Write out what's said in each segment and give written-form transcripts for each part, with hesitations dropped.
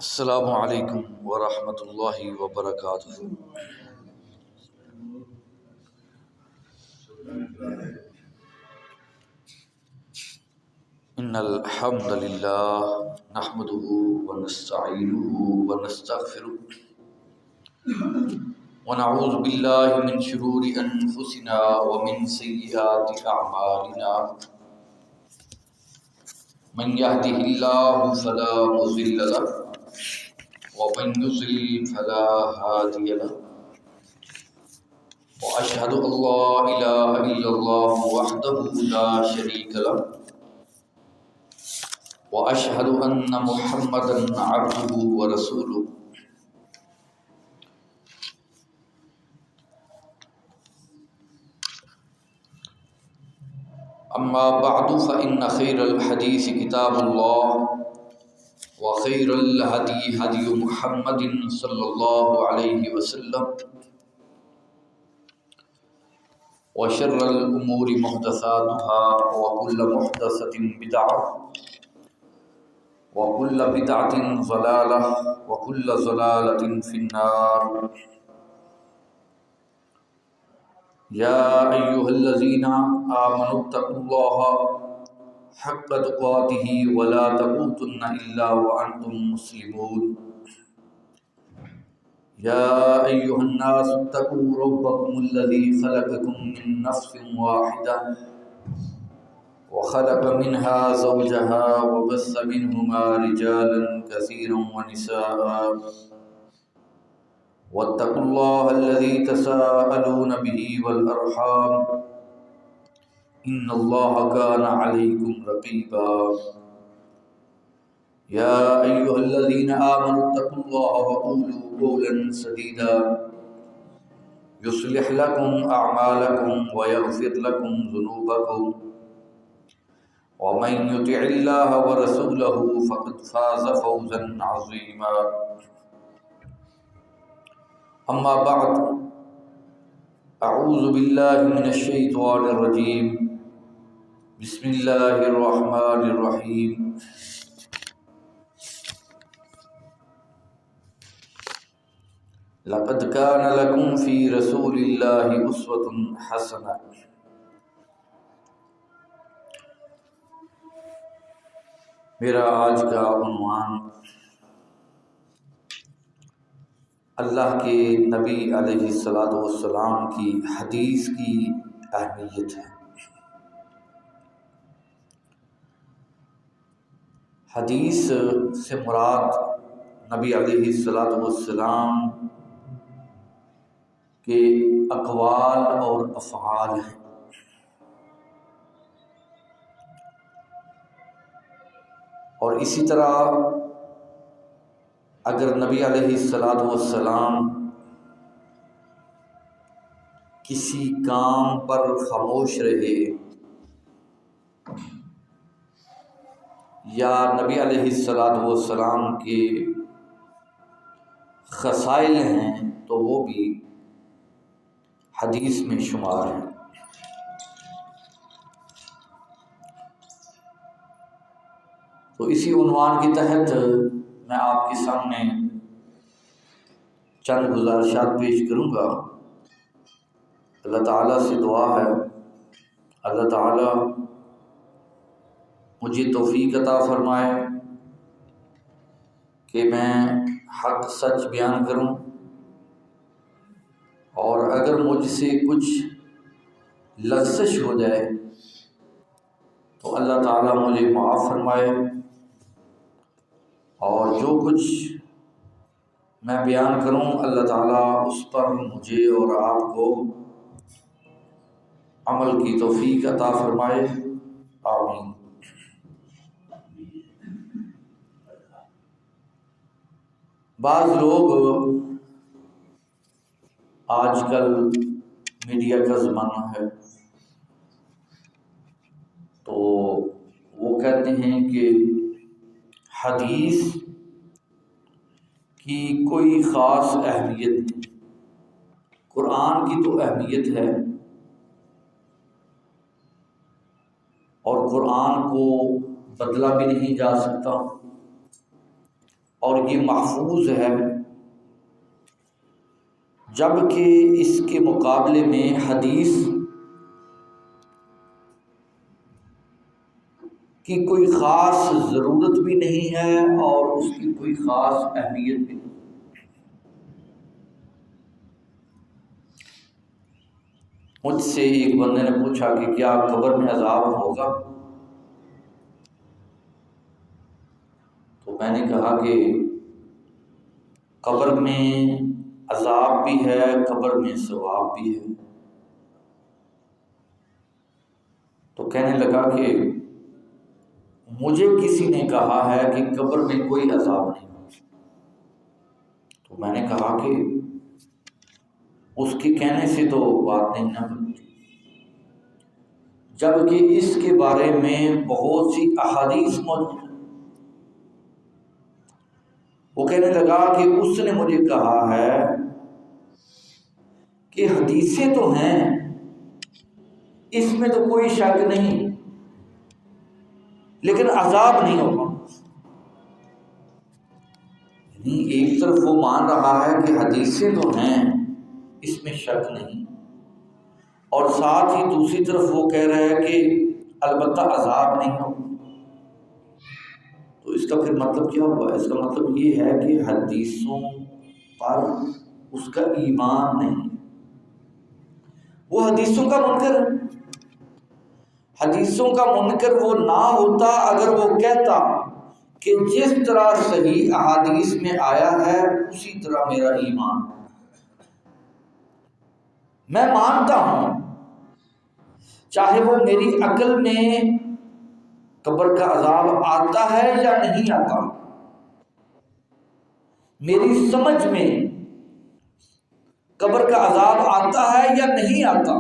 السلام علیکم ورحمۃ اللہ وبرکاتہ۔ ان الحمد للہ نحمده ونستعینه ونستغفره ونعوذ باللہ من شرور انفسنا ومن سیئات اعمالنا، من يهده الله فلا مضل له ومن يضلل فلا هادي له، وأشهد أن لا إله إلا الله وحده لا شريك له، وأشهد أن محمدا عبده ورسوله۔ أما بعد فإن خير الحديث كتاب الله، وخير الهدي هدي محمد صلى الله عليه وسلم، وشر الأمور محدثاتها وكل محدثة بدعة وكل بدعة ضلالة وكل ضلالة في النار۔ يا أيها الذين آمنوا اتقوا الله حق تقاته ولا تموتن إلا وأنتم مسلمون۔ يا أيها الناس اتقوا ربكم الذي خلقكم من نفس واحدة وخلق منها زوجها وبث منهما رجالا كثيرا ونساء، واتقوا الله الذي تساءلون به والأرحام إن الله كان عليكم رقيبا۔ يا أيها الذين آمنوا اتقوا الله وقولوا قولا سديدا يصلح لكم أعمالكم ويغفر لكم ذنوبكم، ومن يطع الله ورسوله فقد فاز فوزا عظيما۔ أما بعد، أعوذ بالله من الشيطان الرجيم، بسم الله الرحمن الرحيم۔ لقد كان لكم في رسول الله أسوة حسنة۔ میرا آج کا عنوان اللہ کے نبی علیہ السلام کی حدیث کی اہمیت ہے۔ حدیث سے مراد نبی علیہ السلام کے اقوال اور افعال ہیں۔ اور اسی طرح اگر نبی علیہ السلام کسی کام پر خاموش رہے یا نبی علیہ السلام کے خصائل ہیں تو وہ بھی حدیث میں شمار ہیں۔ تو اسی عنوان کے تحت میں آپ کے سامنے چند گزارشات پیش کروں گا۔ اللہ تعالیٰ سے دعا ہے اللہ تعالیٰ مجھے توفیق عطا فرمائے کہ میں حق سچ بیان کروں، اور اگر مجھ سے کچھ لغزش ہو جائے تو اللہ تعالیٰ مجھے معاف فرمائے، اور جو کچھ میں بیان کروں اللہ تعالیٰ اس پر مجھے اور آپ کو عمل کی توفیق عطا فرمائے، آمین۔ بعض لوگ آج کل میڈیا کا زمانہ ہے تو وہ کہتے ہیں کہ حدیث کی کوئی خاص اہمیت نہیں، قرآن کی تو اہمیت ہے، اور قرآن کو بدلا بھی نہیں جا سکتا، اور یہ محفوظ ہے، جبکہ اس کے مقابلے میں حدیث کی کوئی خاص ضرورت بھی نہیں ہے اور اس کی کوئی خاص اہمیت بھی نہیں۔ مجھ سے ایک بندے نے پوچھا کہ کیا قبر میں عذاب ہوگا؟ تو میں نے کہا کہ قبر میں عذاب بھی ہے، قبر میں ثواب بھی ہے۔ تو کہنے لگا کہ مجھے کسی نے کہا ہے کہ قبر میں کوئی عذاب نہیں۔ تو میں نے کہا کہ اس کے کہنے سے تو بات نہیں نہ بنتی، جبکہ اس کے بارے میں بہت سی احادیث موجود ہیں۔ وہ کہنے لگا کہ اس نے مجھے کہا ہے کہ حدیثیں تو ہیں، اس میں تو کوئی شک نہیں، لیکن عذاب نہیں ہوگا۔ یعنی ایک طرف وہ مان رہا ہے کہ حدیثیں تو ہیں، اس میں شک نہیں، اور ساتھ ہی دوسری طرف وہ کہہ رہا ہے کہ البتہ عذاب نہیں ہوگا۔ تو اس کا پھر مطلب کیا ہوا؟ اس کا مطلب یہ ہے کہ حدیثوں پر اس کا ایمان نہیں، وہ حدیثوں کا منکر ہے۔ حدیثوں کا منکر وہ نہ ہوتا اگر وہ کہتا کہ جس طرح صحیح احادیث میں آیا ہے اسی طرح میرا ایمان، میں مانتا ہوں، چاہے وہ میری عقل میں قبر کا عذاب آتا ہے یا نہیں آتا، میری سمجھ میں قبر کا عذاب آتا ہے یا نہیں آتا،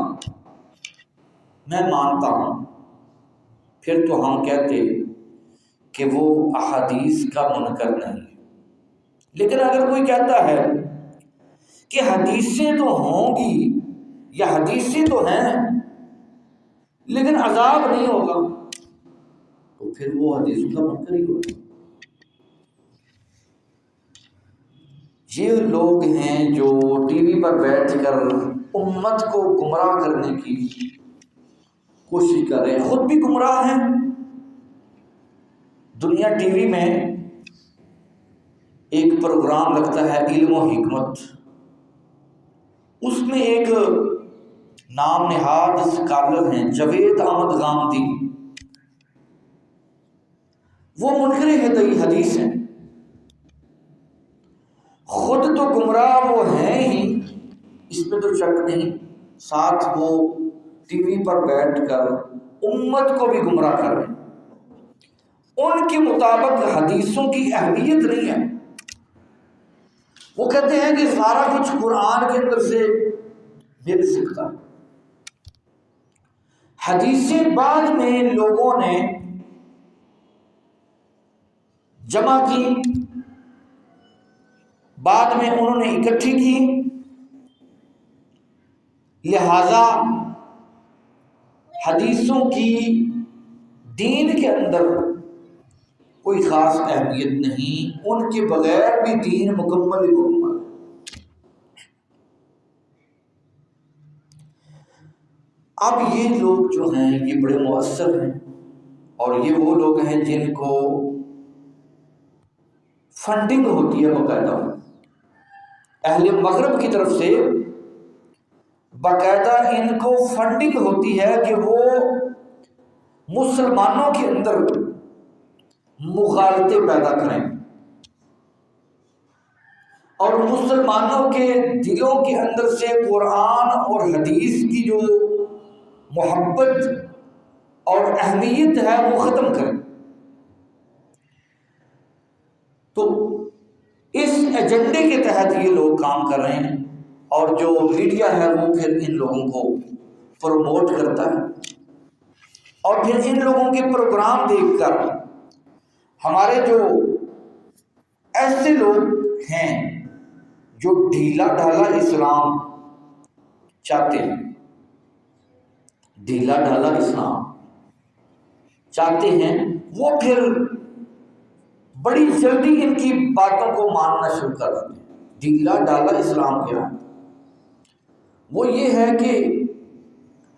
میں مانتا ہوں۔ پھر تو ہم کہتے کہ وہ احادیث کا منکر نہیں۔ لیکن اگر کوئی کہتا ہے کہ حدیثیں تو ہوں گی یا حدیثیں تو ہیں لیکن عذاب نہیں ہوگا، تو پھر وہ حدیث کا منکر ہی ہوگا۔ یہ لوگ ہیں جو ٹی وی پر بیٹھ کر امت کو گمراہ کرنے کی کوشش کر رہے ہیں، خود بھی گمراہ ہیں۔ دنیا ٹی وی میں ایک پروگرام لگتا ہے علم و حکمت، اس میں ایک نام نہاد اسکالر ہیں جاوید احمد غامدی، وہ منکر حدیث ہیں، خود تو گمراہ وہ ہیں ہی، اس میں تو شک نہیں، ساتھ وہ ٹی وی پر بیٹھ کر امت کو بھی گمراہ کر رہے ہیں۔ ان کے مطابق حدیثوں کی اہمیت نہیں ہے، وہ کہتے ہیں کہ سارا کچھ قرآن کے اندر سے مل سکتا ہے۔ حدیثیں بعد میں لوگوں نے جمع کی، بعد میں انہوں نے اکٹھی کی، لہذا حدیثوں کی دین کے اندر کوئی خاص اہمیت نہیں، ان کے بغیر بھی دین مکمل ہی مکمل ہے۔ اب یہ لوگ جو ہیں یہ بڑے مؤثر ہیں، اور یہ وہ لوگ ہیں جن کو فنڈنگ ہوتی ہے باقاعدہ، اہل مغرب کی طرف سے باقاعدہ ان کو فنڈنگ ہوتی ہے کہ وہ مسلمانوں کے اندر مغالطے پیدا کریں اور مسلمانوں کے دلوں کے اندر سے قرآن اور حدیث کی جو محبت اور اہمیت ہے وہ ختم کریں۔ تو اس ایجنڈے کے تحت یہ لوگ کام کر رہے ہیں، اور جو میڈیا ہے وہ پھر ان لوگوں کو پروموٹ کرتا ہے، اور پھر ان لوگوں کے پروگرام دیکھ کر ہمارے جو ایسے لوگ ہیں جو ڈھیلا ڈھالا اسلام چاہتے ہیں، ڈھیلا ڈھالا اسلام چاہتے ہیں، وہ پھر بڑی جلدی ان کی باتوں کو ماننا شروع کر دیتے ہیں۔ ڈھیلا ڈالا اسلام کیا ہے؟ وہ یہ ہے کہ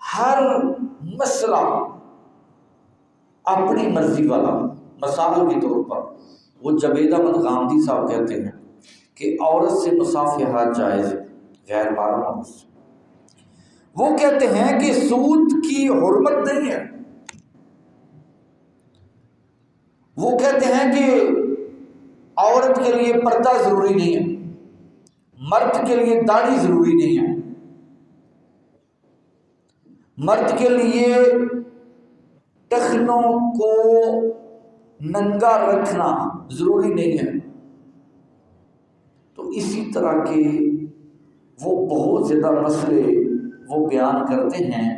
ہر مسئلہ اپنی مرضی والا، مثال کے طور پر وہ جوید احمد غامدی صاحب کہتے ہیں کہ عورت سے مصافحات جائز ہے، غیر محرم عورت سے۔ وہ کہتے ہیں کہ سود کی حرمت نہیں ہے۔ وہ کہتے ہیں کہ عورت کے لیے پردہ ضروری نہیں ہے، مرد کے لیے داڑھی ضروری نہیں ہے، مرد کے لیے ٹخنوں کو ننگا رکھنا ضروری نہیں ہے۔ تو اسی طرح کے وہ بہت زیادہ مسئلے وہ بیان کرتے ہیں۔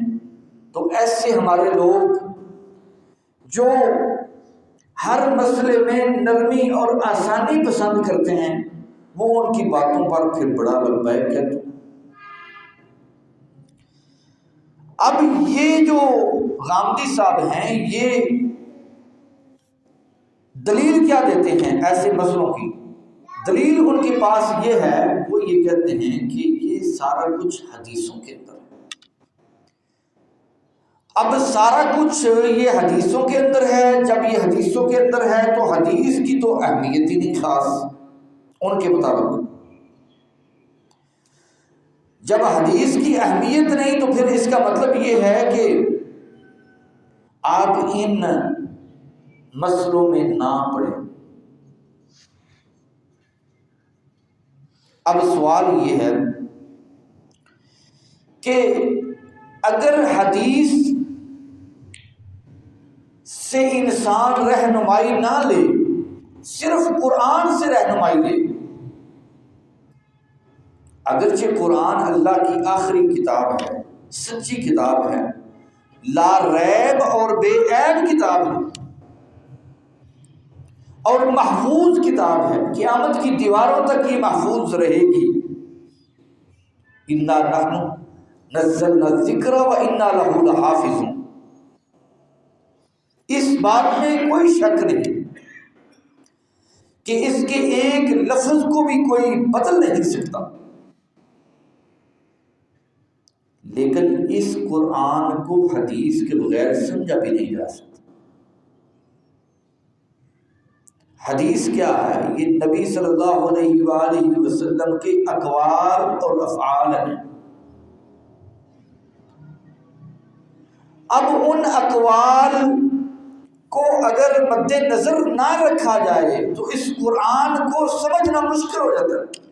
تو ایسے ہمارے لوگ جو ہر مسئلے میں نرمی اور آسانی پسند کرتے ہیں، وہ ان کی باتوں پر پھر بڑا لبیک کہتے ہیں۔ اب یہ جو غامدی صاحب ہیں، یہ دلیل کیا دیتے ہیں ایسے مسئلوں کی؟ دلیل ان کے پاس یہ ہے، وہ یہ کہتے ہیں کہ یہ سارا کچھ حدیثوں کے اندر ہے۔ اب سارا کچھ یہ حدیثوں کے اندر ہے، جب یہ حدیثوں کے اندر ہے تو حدیث کی تو اہمیت ہی نہیں خاص ان کے مطابق۔ جب حدیث کی اہمیت نہیں تو پھر اس کا مطلب یہ ہے کہ آپ ان مسئلوں میں نہ پڑیں۔ اب سوال یہ ہے کہ اگر حدیث سے انسان رہنمائی نہ لے، صرف قرآن سے رہنمائی لے، اگرچہ قرآن اللہ کی آخری کتاب ہے، سچی کتاب ہے، لا ریب اور بے عیب کتاب ہے اور محفوظ کتاب ہے، قیامت کی دیواروں تک یہ محفوظ رہے گی۔ انا نحن نزلنا الذکر وانا لہ لحافظون، اس بات میں کوئی شک نہیں کہ اس کے ایک لفظ کو بھی کوئی بدل نہیں سکتا، لیکن اس قرآن کو حدیث کے بغیر سمجھا بھی نہیں جا سکتا۔ حدیث کیا ہے؟ یہ نبی صلی اللہ علیہ وآلہ وسلم کے اقوال اور افعال ہیں۔ اب ان اقوال کو اگر مد نظر نہ رکھا جائے تو اس قرآن کو سمجھنا مشکل ہو جاتا ہے۔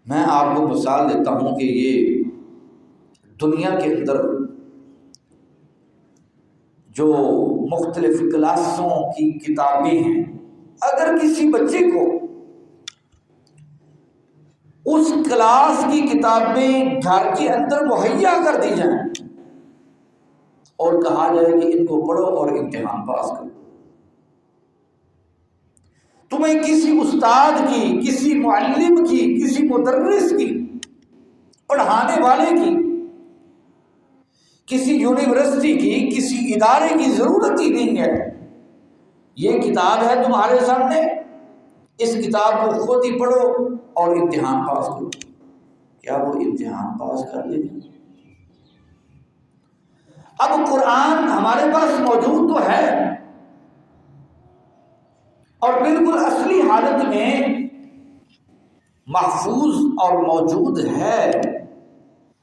میں آپ کو مثال دیتا ہوں کہ یہ دنیا کے اندر جو مختلف کلاسوں کی کتابیں ہیں، اگر کسی بچے کو اس کلاس کی کتابیں گھر کے اندر مہیا کر دی جائیں اور کہا جائے کہ ان کو پڑھو اور امتحان پاس کرو، تمہیں کسی استاد کی، کسی معلم کی، کسی مدرس کی، پڑھانے والے کی، کسی یونیورسٹی کی، کسی ادارے کی ضرورت ہی نہیں ہے۔ یہ کتاب ہے تمہارے سامنے، اس کتاب کو خود ہی پڑھو اور امتحان پاس کرو۔ کیا وہ امتحان پاس کر لے گی؟ اب قرآن ہمارے پاس موجود تو ہے اور بالکل اصلی حالت میں محفوظ اور موجود ہے،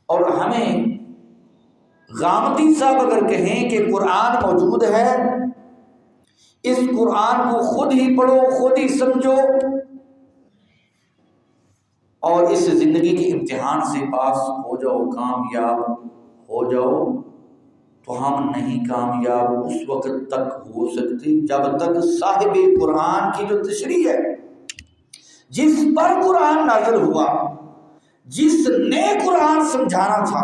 اور ہمیں غامدی صاحب اگر کہیں کہ قرآن موجود ہے، اس قرآن کو خود ہی پڑھو، خود ہی سمجھو اور اس زندگی کے امتحان سے پاس ہو جاؤ، کامیاب ہو جاؤ، تو ہم نہیں کامیاب اس وقت تک ہو سکتے جب تک صاحب قرآن کی جو تشریح ہے، جس پر قرآن نازل ہوا، جس نے قرآن سمجھانا تھا،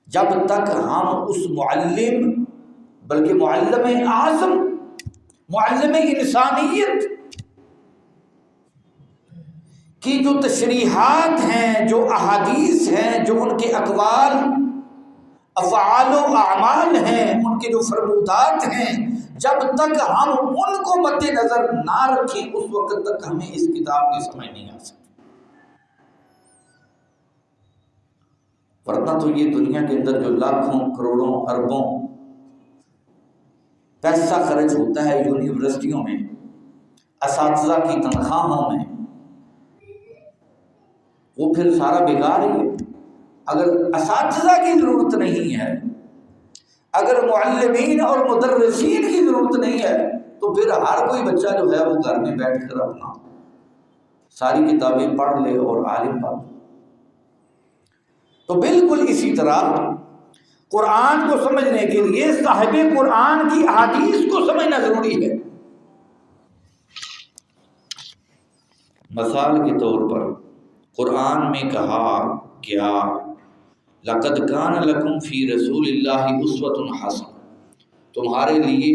جب تک ہم اس معلم، بلکہ معلم اعظم، معلم انسانیت کی جو تشریحات ہیں، جو احادیث ہیں، جو ان کے اقوال، افعال و اعمال ہیں، ان ہم کے جو فرمودات ہیں جب تک ہم ان کو مد نظر نہ رکھیں اس وقت تک ہمیں اس کتاب کی سمجھ نہیں آ سکتی۔ ورنہ تو یہ دنیا کے اندر جو لاکھوں کروڑوں اربوں پیسہ خرچ ہوتا ہے یونیورسٹیوں میں، اساتذہ کی تنخواہوں میں، وہ پھر سارا بیکار ہی ہے۔ اگر اساتذہ کی ضرورت نہیں ہے، اگر معلمین اور مدرسین کی ضرورت نہیں ہے، تو پھر ہر کوئی بچہ جو ہے وہ گھر میں بیٹھ کر اپنا ساری کتابیں پڑھ لے اور عالم بن۔ تو بالکل اسی طرح قرآن کو سمجھنے کے لیے صاحب قرآن کی احادیث کو سمجھنا ضروری ہے۔ مثال کے طور پر قرآن میں کہا کیا لَقَدْ كَانَ لَكُمْ فِي رَسُولِ اللَّهِ أُسْوَةٌ حَسَنَةٌ، تمہارے لیے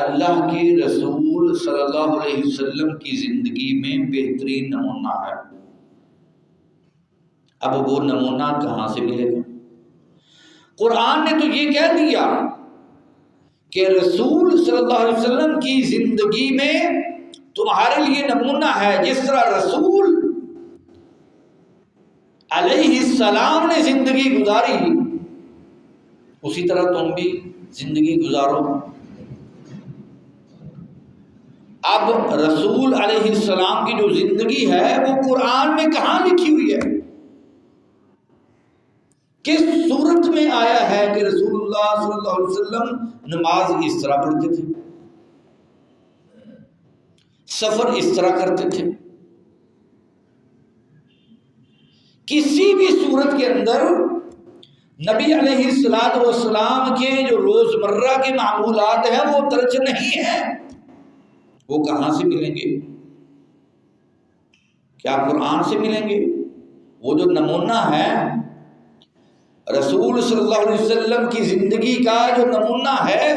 اللہ کے رسول صلی اللہ علیہ وسلم کی زندگی میں بہترین نمونہ ہے۔ اب وہ نمونہ کہاں سے ملے گا؟ قرآن نے تو یہ کہہ دیا کہ رسول صلی اللہ علیہ وسلم کی زندگی میں تمہارے لیے نمونہ ہے۔ جس طرح رسول علیہ السلام نے زندگی گزاری اسی طرح تم بھی زندگی گزارو۔ اب رسول علیہ السلام کی جو زندگی ہے وہ قرآن میں کہاں لکھی ہوئی ہے؟ کس صورت میں آیا ہے کہ رسول اللہ صلی اللہ علیہ وسلم نماز اس طرح پڑھتے تھے، سفر اس طرح کرتے تھے؟ کسی بھی صورت کے اندر نبی علیہ السلام کے جو روزمرہ کے معمولات ہیں وہ درج نہیں ہیں۔ وہ کہاں سے ملیں گے؟ کیا قرآن سے ملیں گے؟ وہ جو نمونہ ہے رسول صلی اللہ علیہ وسلم کی زندگی کا جو نمونہ ہے،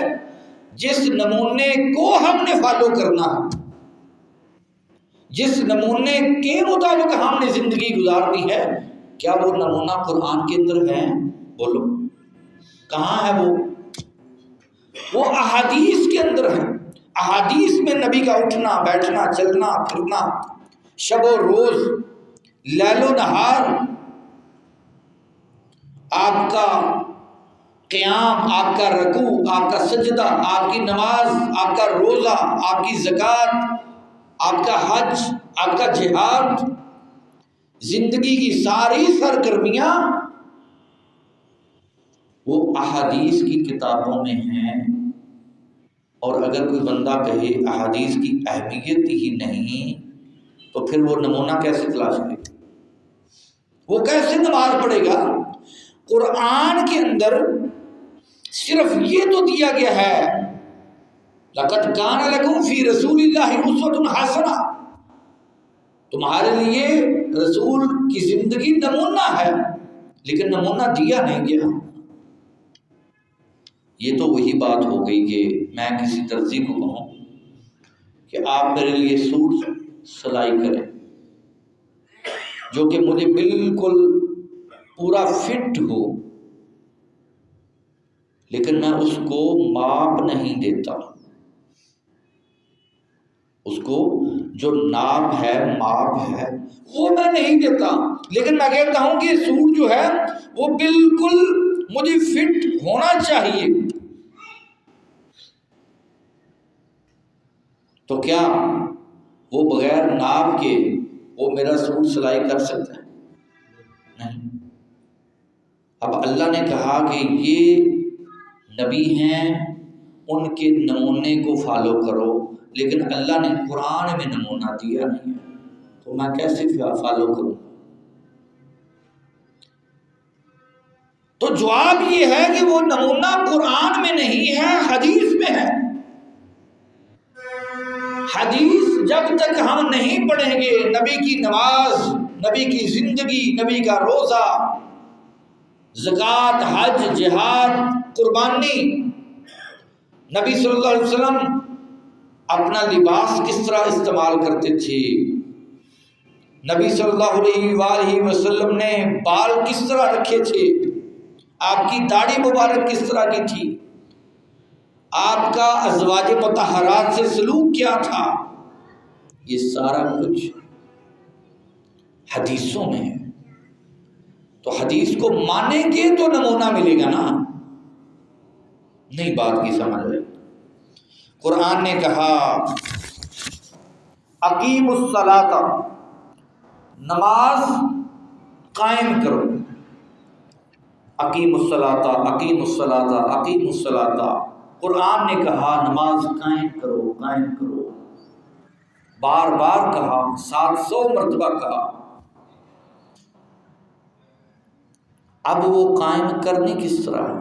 جس نمونے کو ہم نے فالو کرنا ہے، جس نمونے کے مطابق ہم نے زندگی گزارنی ہے، کیا وہ نمونہ قرآن کے اندر ہے؟ بولو کہاں ہے وہ احادیث کے اندر ہے۔ احادیث میں نبی کا اٹھنا بیٹھنا چلنا پھرنا، شب و روز، لیل و نہار، آپ کا قیام، آپ کا رکوع، آپ کا سجدہ، آپ کی نماز، آپ کا روزہ، آپ کی زکوٰۃ، آپ کا حج، آپ کا جہاد، زندگی کی ساری سرگرمیاں وہ احادیث کی کتابوں میں ہیں۔ اور اگر کوئی بندہ کہے احادیث کی اہمیت ہی نہیں تو پھر وہ نمونہ کیسے تلاش کرے گا؟ وہ کیسے نماز پڑھے گا؟ قرآن کے اندر صرف یہ تو دیا گیا ہے لَقَدْ كَانَ لَكُمْ فِي رَسُولِ اللَّهِ أُسْوَةٌ حَسَنَةٌ، تمہارے لیے رسول کی زندگی نمونہ ہے، لیکن نمونہ دیا نہیں گیا۔ یہ تو وہی بات ہو گئی کہ میں کسی درزی کو کہوں کہ آپ میرے لیے سوٹ سلائی کریں جو کہ مجھے بالکل پورا فٹ ہو، لیکن میں اس کو ماپ نہیں دیتا، اس کو جو ناپ ہے ماپ ہے وہ میں نہیں دیتا، لیکن میں کہتا ہوں کہ سوٹ جو ہے وہ بالکل مجھے فٹ ہونا چاہیے۔ تو کیا وہ بغیر ناپ کے وہ میرا سوٹ سلائی کر سکتا ہے؟ نہیں۔ اب اللہ نے کہا کہ یہ نبی ہیں، ان کے نمونے کو فالو کرو، لیکن اللہ نے قرآن میں نمونہ دیا نہیں ہے، تو میں کیسے فالو کروں؟ تو جواب یہ ہے کہ وہ نمونہ قرآن میں نہیں ہے، حدیث میں ہے۔ حدیث جب تک ہم نہیں پڑھیں گے، نبی کی نماز، نبی کی زندگی، نبی کا روزہ، زکوٰۃ، حج، جہاد، قربانی، نبی صلی اللہ علیہ وسلم اپنا لباس کس طرح استعمال کرتے تھے، نبی صلی اللہ علیہ وآلہ وسلم نے بال کس طرح رکھے تھے، آپ کی داڑھی مبارک کس طرح کی تھی، آپ کا ازواج مطہرات سے سلوک کیا تھا، یہ سارا کچھ حدیثوں میں ہے۔ تو حدیث کو مانیں گے تو نمونہ ملے گا نا، نہیں بات کی سمجھ رہے۔ قرآن نے کہا اقیم الصلاۃ، نماز قائم کرو، اقیم الصلاۃ اقیم الصلاۃ اقیم الصلاۃ، قرآن نے کہا نماز قائم کرو قائم کرو، بار بار کہا، 700 مرتبہ کہا۔ اب وہ قائم کرنی کس طرح ہے؟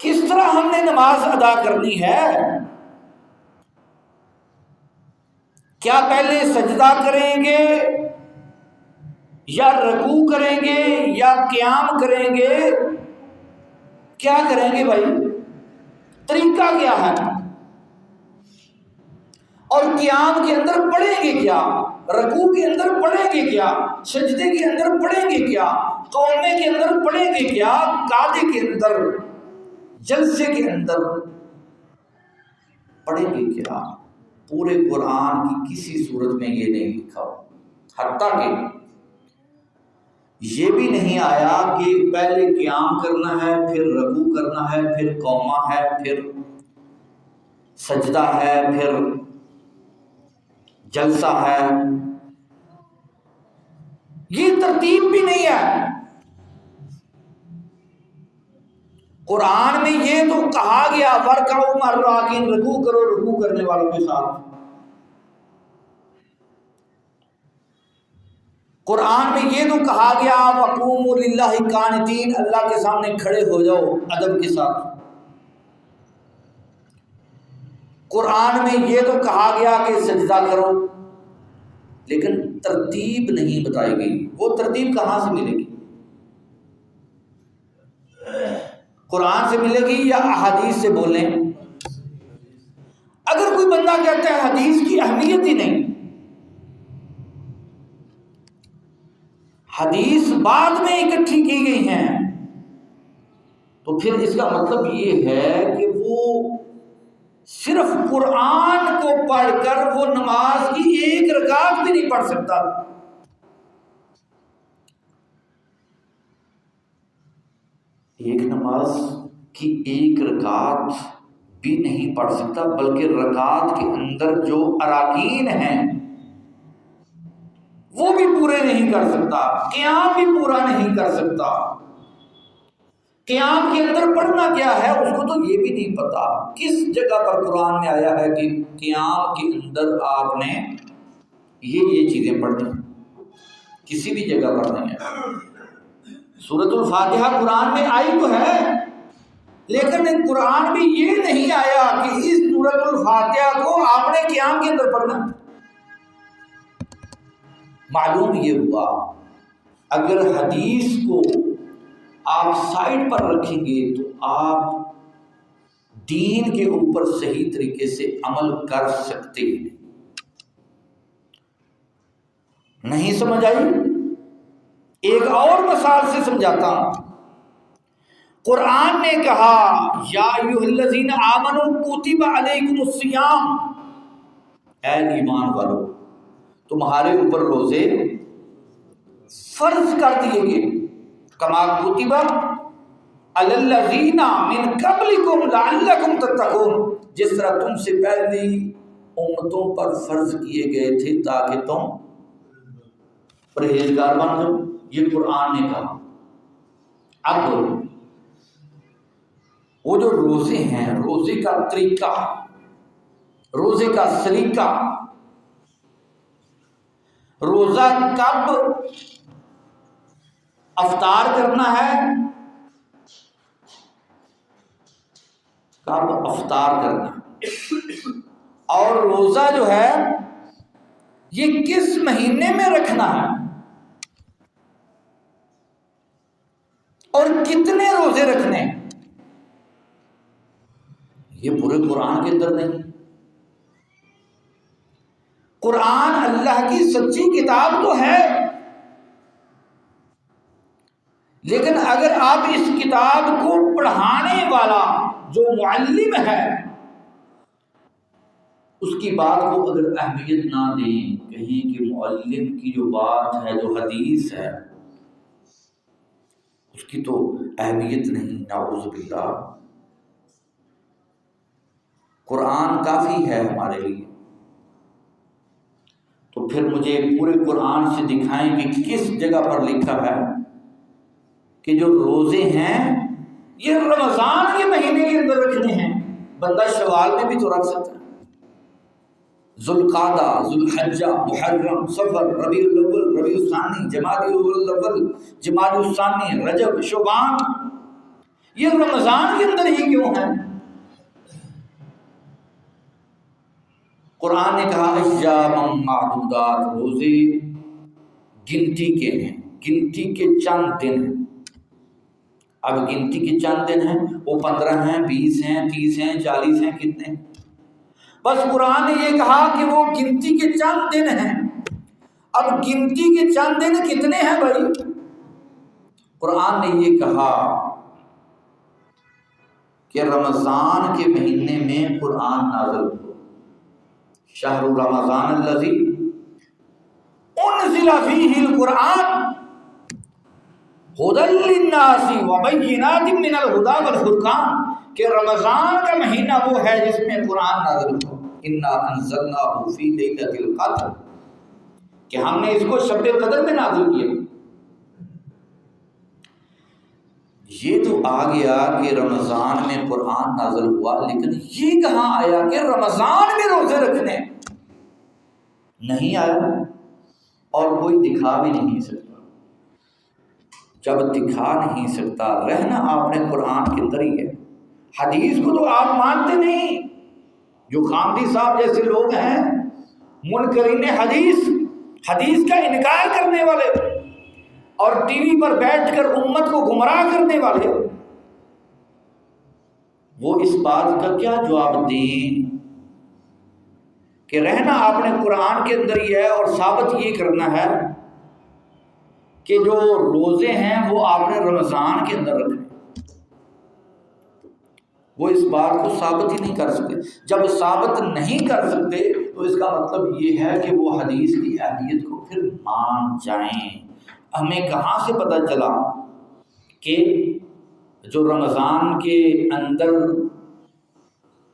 کس طرح ہم نے نماز ادا کرنی ہے؟ کیا پہلے سجدہ کریں گے یا رکوع کریں گے یا قیام کریں گے؟ کیا کریں گے بھائی؟ طریقہ کیا ہے؟ اور قیام کے اندر پڑھیں گے کیا؟ رکوع کے اندر پڑھیں گے کیا؟ سجدے کے اندر پڑھیں گے کیا؟ قومے کے اندر پڑھیں گے کیا؟ قعدے کے اندر، جلسے کے اندر پڑھیں گے کیا؟ پورے قرآن کی کسی صورت میں یہ نہیں لکھا، حتیٰ کہ یہ بھی نہیں آیا کہ پہلے قیام کرنا ہے، پھر رکوع کرنا ہے، پھر قومہ ہے، پھر سجدہ ہے، پھر جلسہ ہے۔ یہ ترتیب بھی نہیں ہے قرآن میں۔ یہ تو کہا گیا وَارْكَعُوا مَعَ الرَّاكِعِينَ، رکوع کرو رکوع کرنے والوں کے ساتھ۔ قرآن میں یہ تو کہا گیا وَقُومُوا لِلَّهِ قَانِتِينَ، اللہ کے سامنے کھڑے ہو جاؤ ادب کے ساتھ۔ قرآن میں یہ تو کہا گیا کہ سجدہ کرو، لیکن ترتیب نہیں بتائی گئی۔ وہ ترتیب کہاں سے ملے گی؟ قرآن سے ملے گی یا احادیث سے بولیں؟ اگر کوئی بندہ کہتا ہے حدیث کی اہمیت ہی نہیں، حدیث بعد میں اکٹھی کی گئی ہیں، تو پھر اس کا مطلب یہ ہے کہ وہ صرف قرآن کو پڑھ کر وہ نماز کی ایک رکعت بھی نہیں پڑھ سکتا۔ ایک نماز کی ایک رکعت بھی نہیں پڑھ سکتا، بلکہ رکعت کے اندر جو اراکین ہیں وہ بھی پورے نہیں کر سکتا، قیام بھی پورا نہیں کر سکتا۔ قیام کے اندر پڑھنا کیا ہے اس کو تو یہ بھی نہیں پتا۔ کس جگہ پر قرآن میں آیا ہے کہ قیام کے اندر آپ نے یہ چیزیں پڑھنی؟ کسی بھی جگہ پر نہیں ہے۔ سورۃ الفاتحہ قرآن میں آئی تو ہے، لیکن قرآن میں یہ نہیں آیا کہ اس سورۃ الفاتحہ کو آپ نے قیام کے اندر پڑھنا۔ معلوم یہ ہوا اگر حدیث کو آپ سائڈ پر رکھیں گے تو آپ دین کے اوپر صحیح طریقے سے عمل کر سکتے ہیں۔ نہیں سمجھ آئی؟ ایک اور مثال سے سمجھاتا ہوں۔ قرآن نے کہا یا ایھا الذین آمنوا کتب علیکم الصیام، اے ایمان والو تمہارے اوپر روزے فرض کر دیے گئے، کما کتب علی الذین من قبلکم لعلکم تتقون، جس طرح تم سے پہلی امتوں پر فرض کیے گئے تھے تاکہ تم پرہیزگار بن جاؤ۔ یہ قرآن نے کہا۔ اب وہ جو روزے ہیں، روزے کا طریقہ، روزے کا سلیقہ، روزہ کب افطار کرنا ہے، کب افطار کرنا ہے، اور روزہ جو ہے یہ کس مہینے میں رکھنا ہے، اور کتنے روزے رکھنے ہیں، یہ پورے قرآن کے اندر نہیں۔ قرآن اللہ کی سچی کتاب تو ہے، لیکن اگر آپ اس کتاب کو پڑھانے والا جو معلم ہے اس کی بات کو اگر اہمیت نہ دیں، کہیں کہ معلم کی جو بات ہے، جو حدیث ہے، اس کی تو اہمیت نہیں، نعوذ باللہ۔ قرآن کافی ہے ہمارے لیے، تو پھر مجھے پورے قرآن سے دکھائیں کہ کس جگہ پر لکھا ہے کہ جو روزے ہیں یہ رمضان کے مہینے کے اندر رکھنے ہیں۔ بندہ شوال میں بھی تو رکھ سکتا ہے، ذوالقعدہ، ذوالحجہ، محرم، صفر، ربیع الاول، ربیع الثانی، جمادی الاول، جمادی الثانی، رجب، شعبان، یہ رمضان کے اندر ہی کیوں ہے؟ قرآن نے کہا ایام معدودات، روزے گنتی کے ہیں، گنتی کے چند دن ہیں۔ اب گنتی کے چند دن ہیں، وہ 15 ہیں، 20 ہیں، 30 ہیں، 40 ہیں، کتنے ہیں؟ بس قرآن نے یہ کہا کہ وہ گنتی کے چند دن ہیں۔ اب گنتی کے چند دن کتنے ہیں بھائی؟ قرآن نے یہ کہا کہ رمضان کے مہینے میں قرآن نازل ہوا، شہر رمضان الذی انزل فیہ القرآن ھدی للناس وبینات من الھدی والفرقان، کہ رمضان کا مہینہ وہ ہے جس میں قرآن نازل ہوا، انا انزلناہ فی لیلۃ القدر، کہ ہم نے اس کو شب قدر میں نازل کیا۔ یہ تو آ گیا کہ رمضان میں قرآن نازل ہوا، لیکن یہ کہاں آیا کہ رمضان میں روزے رکھنے؟ نہیں آیا، اور کوئی دکھا بھی نہیں سکتا۔ جب دکھا نہیں سکتا، رہنا آپ نے قرآن کے اندر ہی ہے۔ حدیث کو تو آپ مانتے نہیں، جو خامدی صاحب جیسے لوگ ہیں منکرین حدیث، حدیث کا انکار کرنے والے اور ٹی وی پر بیٹھ کر امت کو گمراہ کرنے والے، وہ اس بات کا کیا جواب دیں کہ رہنا آپ نے قرآن کے اندر ہی ہے، اور ثابت یہ کرنا ہے کہ جو روزے ہیں وہ آپ نے رمضان کے اندر رکھنے۔ وہ اس بات کو ثابت ہی نہیں کر سکتے۔ جب ثابت نہیں کر سکتے تو اس کا مطلب یہ ہے کہ وہ حدیث کی اہمیت کو پھر مان جائیں۔ ہمیں کہاں سے پتہ چلا کہ جو رمضان کے اندر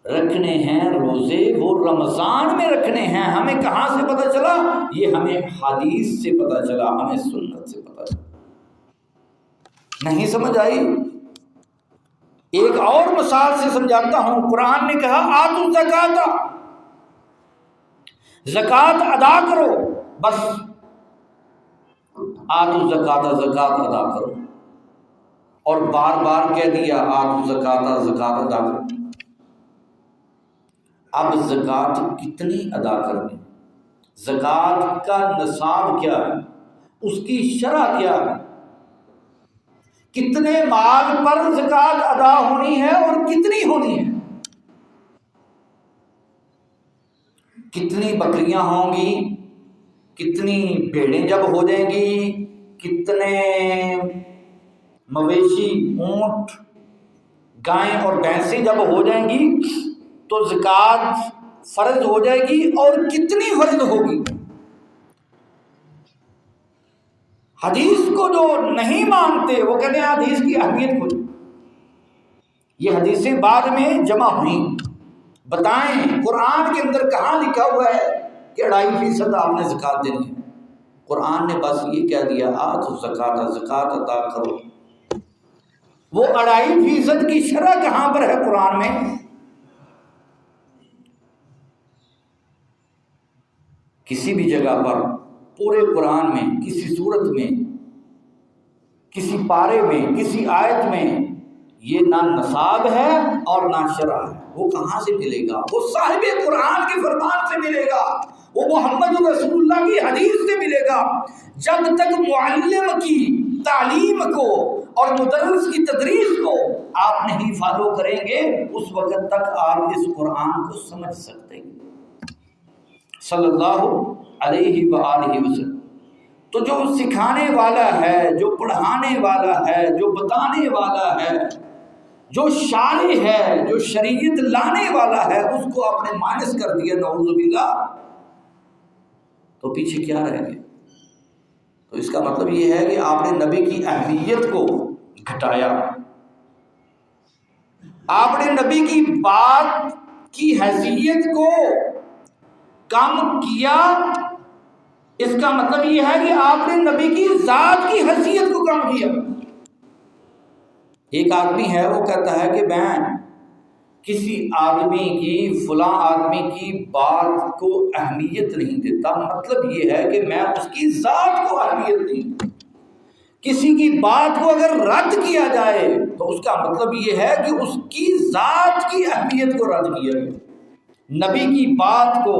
رکھنے ہیں روزے وہ رمضان میں رکھنے ہیں؟ ہمیں کہاں سے پتہ چلا؟ یہ ہمیں حدیث سے پتہ چلا، ہمیں سنت سے پتہ چلا۔ نہیں سمجھ آئی؟ ایک اور مثال سے سمجھاتا ہوں۔ قرآن نے کہا آتوا الزکاۃ، زکوٰۃ ادا کرو، بس آتوا الزکاۃ، زکوٰۃ ادا کرو، اور بار بار کہہ دیا آتوا الزکاۃ، زکوٰۃ ادا کرو۔ اب زکوٰۃ کتنی ادا کرنی؟ زکوٰۃ کا نصاب کیا ہے؟ اس کی شرح کیا ہے؟ کتنے مال پر زکوٰۃ ادا ہونی ہے اور کتنی ہونی ہے؟ کتنی بکریاں ہوں گی؟ کتنی بھیڑیں جب ہو جائیں گی؟ کتنے مویشی، اونٹ، گائیں اور بھینسیں جب ہو جائیں گی تو زکوٰۃ فرض ہو جائے گی، اور کتنی فرض ہوگی؟ حدیث کو جو نہیں مانتے وہ کہتے ہیں حدیث کی اہمیت کو، یہ حدیثیں بعد میں جمع ہوئیں۔ بتائیں قرآن کے اندر کہاں لکھا ہوا ہے کہ 2.5% آپ نے زکوٰۃ دینی ہے؟ قرآن نے بس یہ کہہ دیا آتوا الزکاۃ، زکوٰۃ ادا کرو۔ وہ 2.5% کی شرح کہاں پر ہے قرآن میں؟ کسی بھی جگہ پر پورے قرآن میں کسی صورت میں، کسی پارے میں، کسی آیت میں یہ نہ نصاب ہے اور نہ شرع ہے۔ وہ کہاں سے ملے گا؟ وہ صاحب قرآن کے فرمان سے ملے گا، وہ محمد رسول اللہ کی حدیث سے ملے گا۔ جب تک معلم کی تعلیم کو اور مدرس کی تدریس کو آپ نہیں فالو کریں گے اس وقت تک آپ اس قرآن کو سمجھ سکتے ہیں۔ صلی اللہ علیہ وآلہ وسلم۔ تو جو سکھانے والا ہے، جو پڑھانے والا ہے، جو بتانے والا ہے، جو شارع ہے، جو شریعت لانے والا ہے، اس کو آپ نے مائنس کر دیا، نعوذ باللہ، تو پیچھے کیا رہ گیا؟ تو اس کا مطلب یہ ہے کہ آپ نے نبی کی اہمیت کو گھٹایا، آپ نے نبی کی بات کی حیثیت کو کم کیا۔ اس کا مطلب یہ ہے کہ آپ نے نبی کی ذات کی حیثیت کو کم کیا۔ ایک آدمی ہے، وہ کہتا ہے کہ میں کسی آدمی کی، فلاں آدمی کی بات کو اہمیت نہیں دیتا، مطلب یہ ہے کہ میں اس کی ذات کو اہمیت نہیں دیتا۔ کسی کی بات کو اگر رد کیا جائے تو اس کا مطلب یہ ہے کہ اس کی ذات کی اہمیت کو رد کیا گیا۔ نبی کی بات کو،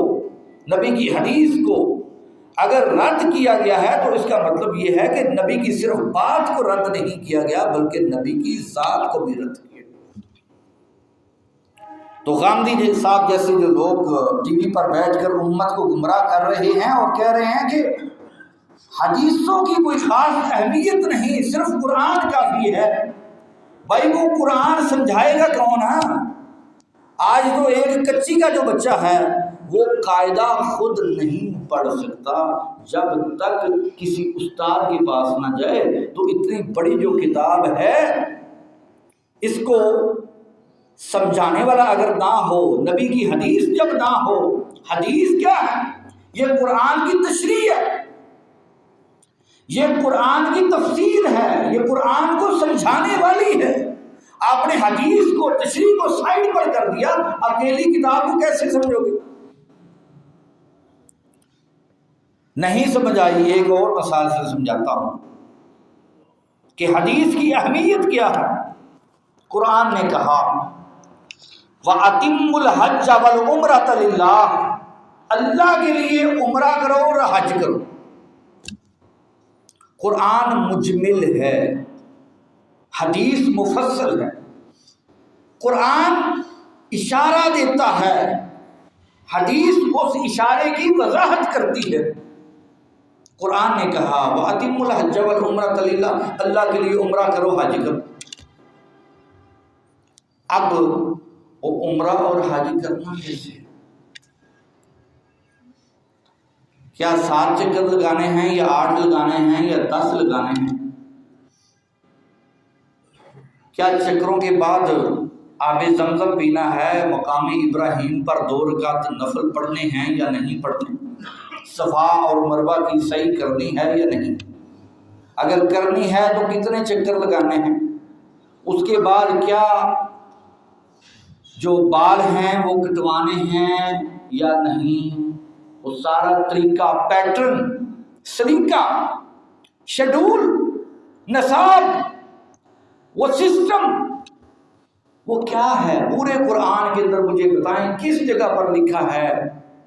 نبی کی حدیث کو اگر رد کیا گیا ہے تو اس کا مطلب یہ ہے کہ نبی کی صرف بات کو رد نہیں کیا گیا بلکہ نبی کی ذات کو بھی رد کیا۔ تو غامدی صاحب جیسے جو لوگ ٹی وی پر بیٹھ کر امت کو گمراہ کر رہے ہیں اور کہہ رہے ہیں کہ حدیثوں کی کوئی خاص اہمیت نہیں، صرف قرآن کافی ہے، بھائی وہ قرآن سمجھائے گا کون؟ آج تو ایک کچی کا جو بچہ ہے وہ قاعدہ خود نہیں پڑھ سکتا جب تک کسی استاد کے پاس نہ جائے۔ تو اتنی بڑی جو کتاب ہے، اس کو سمجھانے والا اگر نہ ہو، نبی کی حدیث جب نہ ہو، حدیث کیا ہے؟ یہ قرآن کی تشریح ہے، یہ قرآن کی تفسیر ہے، یہ قرآن کو سمجھانے والی ہے۔ آپ نے حدیث کو، تشریح کو سائڈ پر کر دیا، اکیلی کتاب کو کیسے سمجھو گے؟ نہیں سمجھ آئی؟ ایک اور مثال سے سمجھاتا ہوں کہ حدیث کی اہمیت کیا ہے۔ قرآن نے کہا وَأَتِمُّ الْحَجَّ وَالْعُمْرَةَ لِلَّهِ، اللہ کے لیے عمرہ کرو اور حج کرو۔ قرآن مجمل ہے، حدیث مفصل ہے۔ قرآن اشارہ دیتا ہے، حدیث اس اشارے کی وضاحت کرتی ہے۔ قرآن نے کہا وَأَتِمُّ الْحَجَّ وَالْعُمْرَةَ لِلَّهِ، اللہ کے لیے عمرہ کرو، حج کرو۔ اب وہ عمرہ اور حج کرنا کیسے؟ کیا 7 چکر لگانے ہیں یا 8 لگانے ہیں یا 10 لگانے ہیں؟ کیا چکروں کے بعد آب زمزم پینا ہے، مقام ابراہیم پر 2 رکعت نفل پڑھنے ہیں یا نہیں پڑھنے؟ صفا اور مروہ کی سعی کرنی ہے یا نہیں؟ اگر کرنی ہے تو کتنے چکر لگانے ہیں؟ اس کے بعد کیا جو بال ہیں وہ کٹوانے ہیں یا نہیں؟ وہ سارا طریقہ، پیٹرن، سلیقہ، شیڈول، نصاب، وہ سسٹم، وہ کیا ہے؟ پورے قرآن کے اندر مجھے بتائیں کس جگہ پر لکھا ہے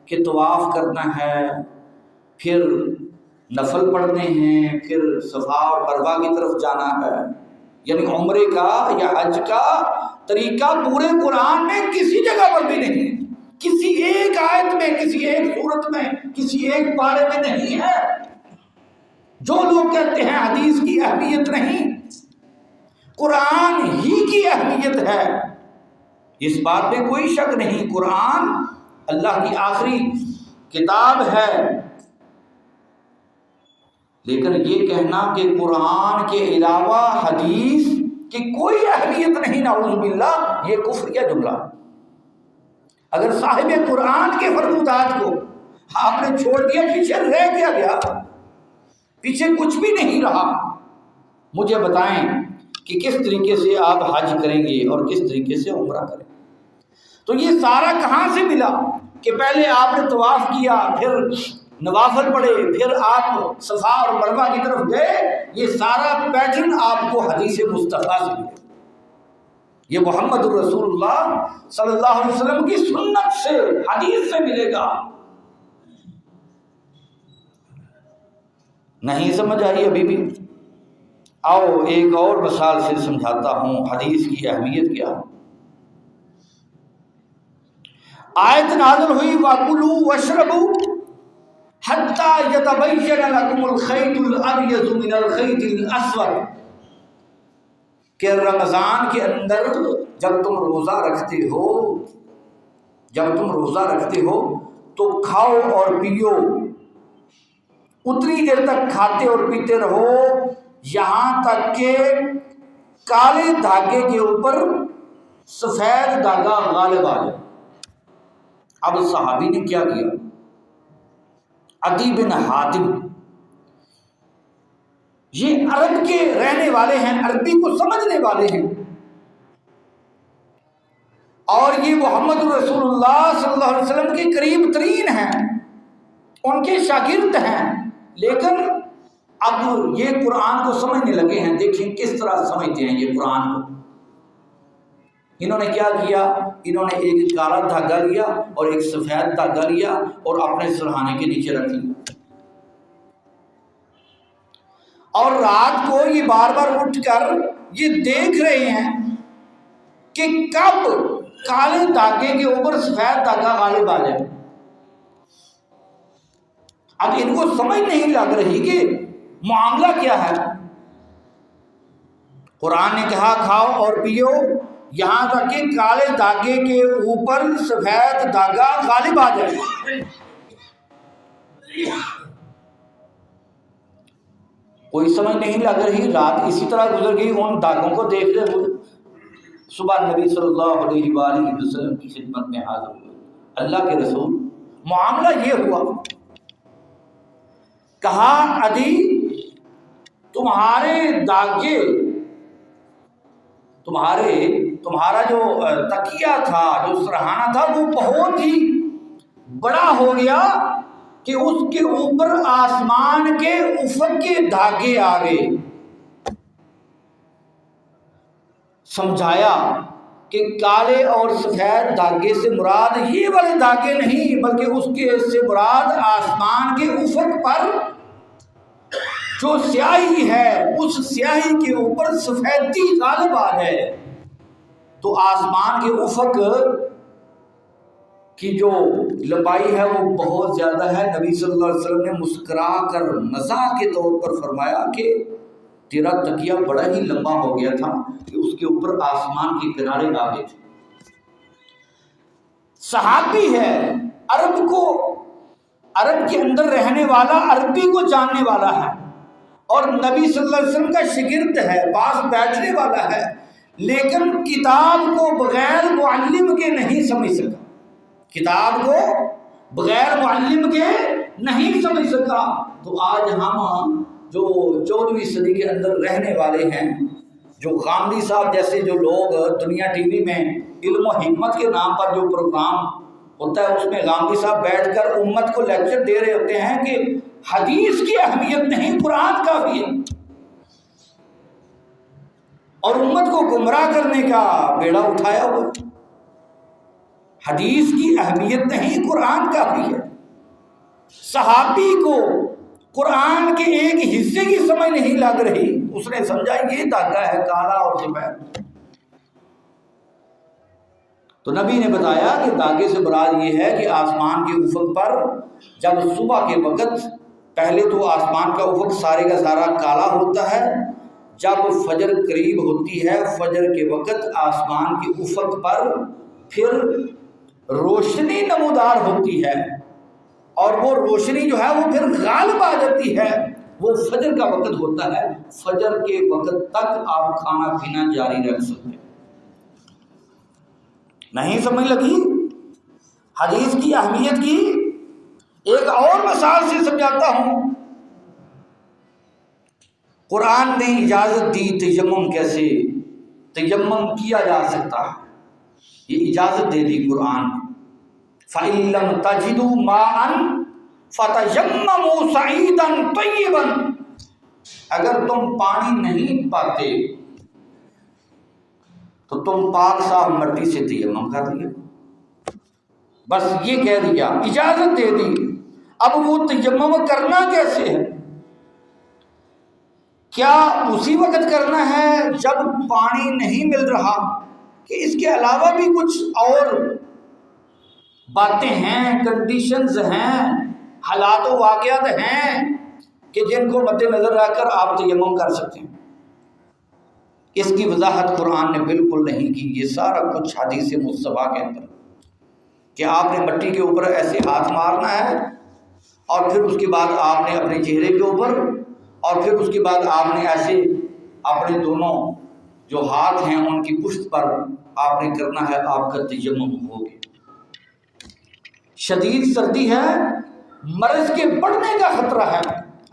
کہ طواف کرنا ہے، پھر نفل پڑھنے ہیں، پھر صفا اور مروہ کی طرف جانا ہے؟ یعنی عمرے کا یا حج کا طریقہ پورے قرآن میں کسی جگہ پر بھی نہیں ہے، کسی ایک آیت میں، کسی ایک سورت میں، کسی ایک پارے میں نہیں ہے۔ جو لوگ کہتے ہیں حدیث کی اہمیت نہیں، قرآن ہی کی اہمیت ہے، اس بات میں کوئی شک نہیں۔ قرآن اللہ کی آخری کتاب ہے، لیکن یہ کہنا کہ قرآن کے علاوہ حدیث کی کوئی اہمیت نہیں، نعوذ باللہ، یہ کفریہ جملہ۔ اگر صاحب قرآن کے فرمودات کو آپ نے چھوڑ دیا، پیچھے رہ کیا گیا؟ پیچھے کچھ بھی نہیں رہا۔ مجھے بتائیں کہ کس طریقے سے آپ حج کریں گے اور کس طریقے سے عمرہ کریں گے؟ تو یہ سارا کہاں سے ملا کہ پہلے آپ نے طواف کیا، پھر نوافل پڑھے، پھر آپ صفا اور مروہ کی طرف گئے؟ یہ سارا پیٹرن آپ کو حدیث مصطفیٰ سے ملے، یہ محمد الرسول اللہ صلی اللہ علیہ وسلم کی سنت سے، حدیث سے ملے گا۔ نہیں سمجھ آئی ابھی بھی؟ آؤ ایک اور مثال سے سمجھاتا ہوں حدیث کی اہمیت کیا۔ آیت نازل ہوئی وَكُلُوا وَاشْرَبُوا حتی یتبین لکم الخیط الابیض من الخیط الاسود، کہ رمضان کے اندر جب تم روزہ رکھتے ہو تو کھاؤ اور پیو، اتنی دیر تک کھاتے اور پیتے رہو یہاں تک کہ کالے دھاگے کے اوپر سفید دھاگا غالب آ جائے۔ اب صحابی نے کیا کیا؟ عدی بن حاتم، یہ عرب کے رہنے والے ہیں، عربی کو سمجھنے والے ہیں، اور یہ محمد رسول اللہ صلی اللہ علیہ وسلم کے قریب ترین ہیں، ان کے شاگرد ہیں، لیکن اب یہ قرآن کو سمجھنے لگے ہیں۔ دیکھیں کس طرح سمجھتے ہیں یہ قرآن کو۔ انہوں نے کیا کیا؟ انہوں نے ایک کالا دھاگا لیا اور ایک سفید دھاگا لیا اور اپنے سرہانے کے نیچے رکھ لیا، اور رات کو یہ بار بار اٹھ کر یہ دیکھ رہے ہیں کہ کب کالے دھاگے کے اوپر سفید دھاگا غالب آ جائے۔ اب ان کو سمجھ نہیں لگ رہی کہ معاملہ کیا ہے۔ قرآن نے کہا کھاؤ اور پیو یہاں تک کہ کالے دھاگے کے اوپر سفید دھاگا غالب آ جائے۔ کوئی سمجھ نہیں لگ رہی، رات اسی طرح گزر گئی ان دھاگوں کو دیکھ رہے ہوئے۔ صبح نبی صلی اللہ علیہ وآلہ وسلم کی خدمت میں حاضر ہوئے، اللہ کے رسول معاملہ یہ ہوا۔ کہا عدی تمہارے دھاگے، تمہارا جو تکیہ تھا، جو سرہانہ تھا، وہ بہت ہی بڑا ہو گیا کہ اس کے اوپر آسمان کے افق کے دھاگے آ گئے۔ سمجھایا کہ کالے اور سفید دھاگے سے مراد یہ والے دھاگے نہیں، بلکہ اس کے سے مراد آسمان کے افق پر جو سیاہی ہے، اس سیاہی کے اوپر سفیدی غالب آ جائے تو آسمان کے افق کی جو لمبائی ہے وہ بہت زیادہ ہے۔ نبی صلی اللہ علیہ وسلم نے مسکرا کر مزاح کے طور پر فرمایا کہ تیرا تکیہ بڑا ہی لمبا ہو گیا تھا کہ اس کے اوپر آسمان کے کنارے آ گئے تھے۔ صحابی ہے، عرب کے اندر رہنے والا، عربی کو جاننے والا ہے، اور نبی صلی اللہ علیہ وسلم کا شاگرد ہے، پاس بیٹھنے والا ہے، لیکن کتاب کو بغیر معلم کے نہیں سمجھ سکا، کتاب کو بغیر معلم کے نہیں سمجھ سکا۔ تو آج ہم جو 14ویں صدی کے اندر رہنے والے ہیں، جو غامدی صاحب جیسے جو لوگ دنیا ٹی وی میں علم و حکمت کے نام پر جو پروگرام ہوتا ہے اس میں غامدی صاحب بیٹھ کر امت کو لیکچر دے رہے ہوتے ہیں کہ حدیث کی اہمیت نہیں، قرآن کافی ہے، اور امت کو گمراہ کرنے کا بیڑا اٹھایا ہوا۔ حدیث کی اہمیت نہیں، قرآن کافی ہے۔ صحابی کو قرآن کے ایک حصے کی سمجھ نہیں لگ رہی، اس نے سمجھا یہ دھاگا ہے کالا اور سفید۔ تو نبی نے بتایا کہ دھاگے سے مراد یہ ہے کہ آسمان کے افق پر جب صبح کے وقت، پہلے تو آسمان کا افق سارے کا سارا کالا ہوتا ہے، جب فجر قریب ہوتی ہے، فجر کے وقت آسمان کے افق پر پھر روشنی نمودار ہوتی ہے، اور وہ روشنی جو ہے وہ پھر غالب آ جاتی ہے، وہ فجر کا وقت ہوتا ہے۔ فجر کے وقت تک آپ کھانا پینا جاری رکھ سکتے ہیں۔ نہیں سمجھ لگی حدیث کی اہمیت کی؟ ایک اور مثال سے سمجھاتا ہوں۔ قرآن نے اجازت دی تیمم کیسے تیمم کیا جا سکتا ہے، یہ اجازت دے دی قرآن نے۔ فَإِن لَّمْ تَجِدُوا مَاءً فَتَيَمَّمُوا صَعِيدًا طَيِّبًا، اگر تم پانی نہیں پاتے تو تم پاک صاف مٹی سے تیمم کر لیا، بس یہ کہہ دیا، اجازت دے دی۔ اب وہ تیمم کرنا کیسے ہے؟ کیا اسی وقت کرنا ہے جب پانی نہیں مل رہا، کہ اس کے علاوہ بھی کچھ اور باتیں ہیں، کنڈیشنز ہیں؟ حالات و واقعات ہیں کہ جن کو مد نظر رکھ کر آپ تیمم کر سکتے ہیں. اس کی وضاحت قرآن نے بالکل نہیں کی. یہ سارا کچھ حدیث مصطفیٰ کے اندر کہ آپ نے مٹی کے اوپر ایسے ہاتھ مارنا ہے اور پھر اس کے بعد آپ نے اپنے چہرے کے اوپر اور پھر اس کے بعد آپ نے ایسے اپنے دونوں جو ہاتھ ہیں ان کی پشت پر آپ نے کرنا ہے. آپ کا تیمم ہو گیا. شدید سردی ہے، مرض کے بڑھنے کا خطرہ ہے،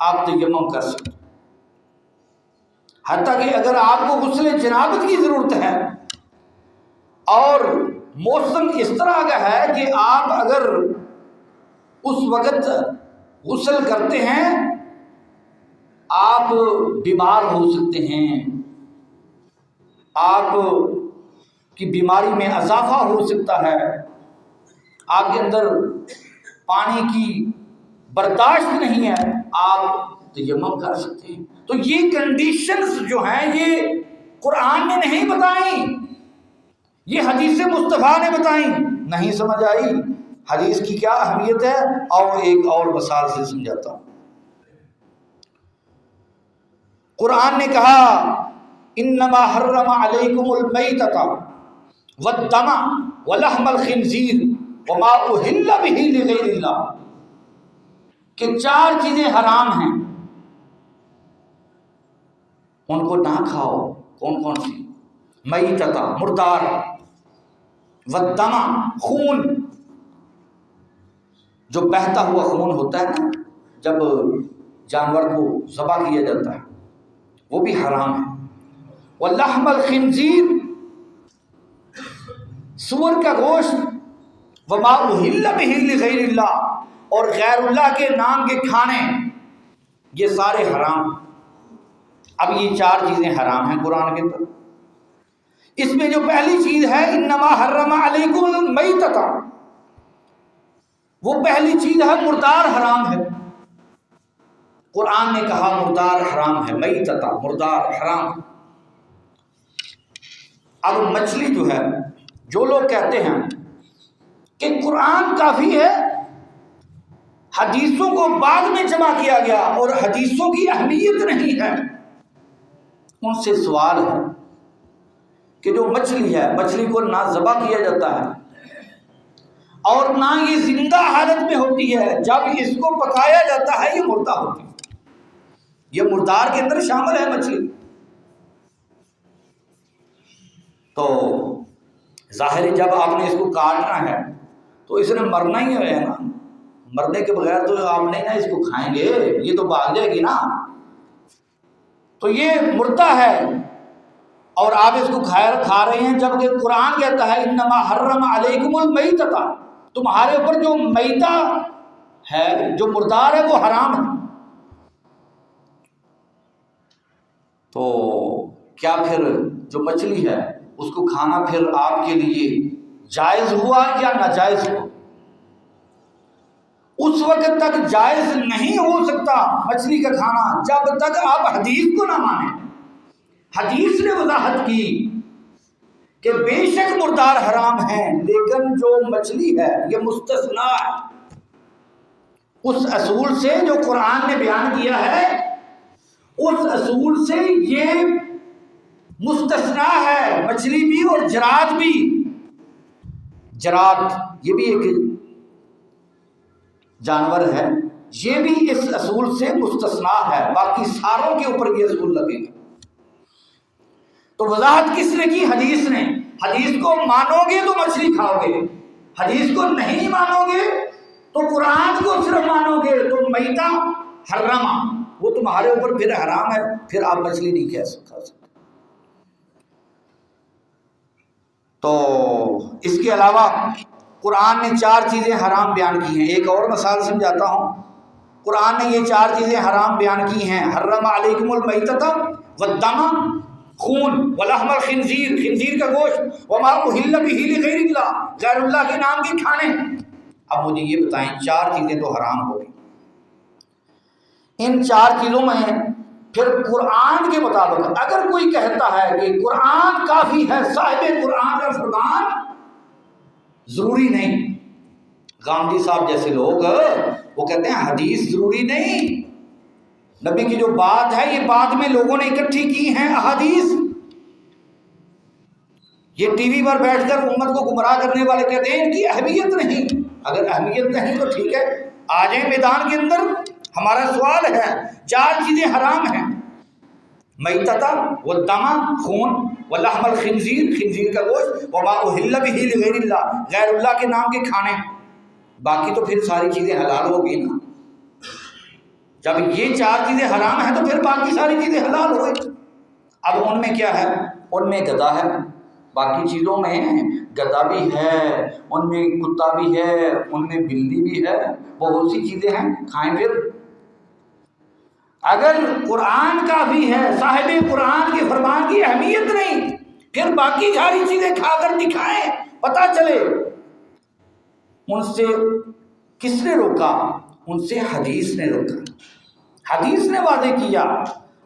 آپ تیمم کر سکتے. حتیٰ کہ اگر آپ کو غسل جنابت کی ضرورت ہے اور موسم اس طرح کا ہے کہ آپ اگر اس وقت غسل کرتے ہیں آپ بیمار ہو سکتے ہیں، آپ کی بیماری میں اضافہ ہو سکتا ہے، آپ کے اندر پانی کی برداشت نہیں ہے، آپ تیمم کر سکتے ہیں. تو یہ کنڈیشنز جو ہیں یہ قرآن نے نہیں بتائیں، یہ حدیث مصطفیٰ نے بتائیں. نہیں سمجھ آئی حدیث کی کیا اہمیت ہے؟ اور ایک اور مثال سے سمجھاتا ہوں. قرآن نے کہا انما حرم علیکم المیتۃ والدم ولحم الخنزیر وما اہل بہ لغیر اللہ، کہ 4 چیزیں حرام ہیں، ان کو نہ کھاؤ. کون کون سی؟ میتۃ مردار، والدم خون، جو بہتا ہوا خون ہوتا ہے نا جب جانور کو ذبح کیا جاتا ہے وہ بھی حرام ہے. واللحم الخنزیر، سور کا گوشت، وما اہل بہ لغیر اللہ، اور غیر اللہ کے نام کے کھانے، یہ سارے حرام. اب یہ 4 چیزیں حرام ہیں قرآن کے اندر. اس میں جو پہلی چیز ہے انما حرم علیکم المیتۃ، وہ پہلی چیز ہے مردار حرام ہے. قرآن نے کہا مردار حرام ہے، میتۃ مردار حرام. اب مچھلی جو ہے، جو لوگ کہتے ہیں کہ قرآن کافی ہے، حدیثوں کو بعد میں جمع کیا گیا اور حدیثوں کی اہمیت نہیں ہے، ان سے سوال ہے کہ جو مچھلی ہے، مچھلی کو نہ ذبح کیا جاتا ہے اور نہ یہ زندہ حالت میں ہوتی ہے، جب اس کو پکایا جاتا ہے یہ مردہ ہوتی ہے. یہ مردار کے اندر شامل ہے مچھلی. تو ظاہر ہے جب آپ نے اس کو کاٹنا ہے تو اس نے مرنا ہی ہے نا. مرنے کے بغیر تو آپ نہیں نا اس کو کھائیں گے، یہ تو بھاگ جائے گی نا. تو یہ مردہ ہے اور آپ اس کو کھا رہے ہیں، جبکہ قرآن کہتا ہے انما حرم علیکم المیتۃ، تمہارے اوپر جو میتہ ہے، جو مردار ہے وہ حرام ہے. تو کیا پھر جو مچھلی ہے اس کو کھانا پھر آپ کے لیے جائز ہوا یا ناجائز ہوا؟ اس وقت تک جائز نہیں ہو سکتا مچھلی کا کھانا جب تک آپ حدیث کو نہ مانیں. حدیث نے وضاحت کی کہ بے شک مردار حرام ہے، لیکن جو مچھلی ہے یہ مستثنا ہے. اس اصول سے جو قرآن نے بیان کیا ہے، اس اصول سے یہ مستثنا ہے. مچھلی بھی اور جراد بھی. جراد یہ بھی ایک جانور ہے، یہ بھی اس اصول سے مستثنا ہے، باقی ساروں کے اوپر یہ اصول لگے گا. تو وضاحت کس نے کی؟ حدیث نے. حدیث کو مانو گے تو مچھلی کھاؤ گے، حدیث کو نہیں مانو گے تو قرآن کو صرف مانو گے تو میتہ حرما، وہ تمہارے اوپر پھر حرام ہے، پھر آپ مچھلی نہیں کھا سکتے. تو اس کے علاوہ قرآن نے 4 چیزیں حرام بیان کی ہیں. ایک اور مثال سمجھاتا ہوں. قرآن نے یہ 4 چیزیں حرام بیان کی ہیں. حرم علیکم المیتۃ والدم، خون، ولحم الخنزیر، خنزیر کا گوشت، وما اہل بہ لغیر اللہ، غیر اللہ کے نام کے کھانے. اب مجھے یہ بتائیں 4 چیزیں تو حرام ہو گئی. ان 4 چیزوں میں پھر قرآن کے مطابق اگر کوئی کہتا ہے کہ قرآن کافی ہے، صاحب قرآن کا فرمان، ضروری نہیں. غامدی صاحب جیسے لوگ وہ کہتے ہیں حدیث ضروری نہیں، نبی کی جو بات ہے یہ بعد میں لوگوں نے اکٹھی کی ہیں احادیث. یہ ٹی وی پر بیٹھ کر امت کو گمراہ کرنے والے کہتے ہیں ان کی اہمیت نہیں. اگر اہمیت نہیں تو ٹھیک ہے، آ جائیں میدان کے اندر. ہمارا سوال ہے 4 چیزیں حرام ہیں: میتۃ والدم، خون، ولحم الخنزیر، خنزیر کا گوشت، وما اہل بہ لغیر اللہ، غیر اللہ کے نام کے کھانے. باقی تو پھر ساری چیزیں حلال ہوگی نا. جب یہ 4 چیزیں حرام ہیں تو پھر باقی ساری چیزیں حلال ہو گئی. اب ان میں کیا ہے؟ ان میں گدھا ہے، باقی چیزوں میں گدھا بھی ہے، ان میں کتا بھی ہے، ان میں بلی بھی ہے، بہت سی چیزیں ہیں، کھائیں. پھر اگر قرآن کا بھی ہے، صاحب قرآن کے فرمان کی اہمیت نہیں، پھر باقی ساری چیزیں کھا کر دکھائیں، پتہ چلے. ان سے کس نے روکا؟ ان سے حدیث نے روکا. حدیث نے واضح کیا،